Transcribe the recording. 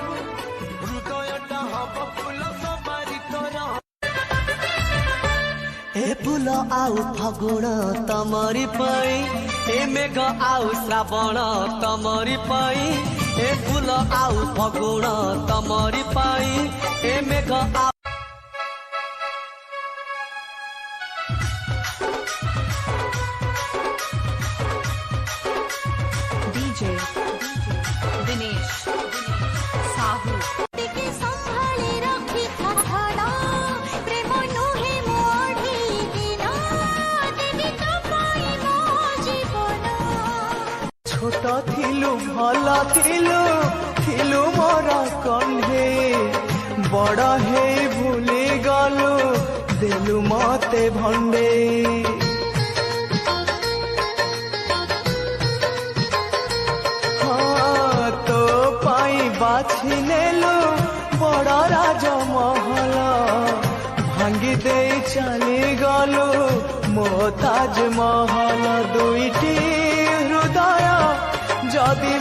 हृदयटा hub फूल सवारी कर ए फूल आउ फागुण तमरी पाई ए मेघ आउ श्रावण तमरी पाई ए फूल आउ फागुण तमरी पाई ए मेघ आउ डीजे दिनेश साहू छोट थिलु भल थिलु थिलु मोर कंढे बड़ हे भूली गलु देलु मते भंडे हाँ तो पाई बाछी नेलु बड़ राजमहल भांगी दे चली गलु मो ताजमहल दुईटी हृदय जदि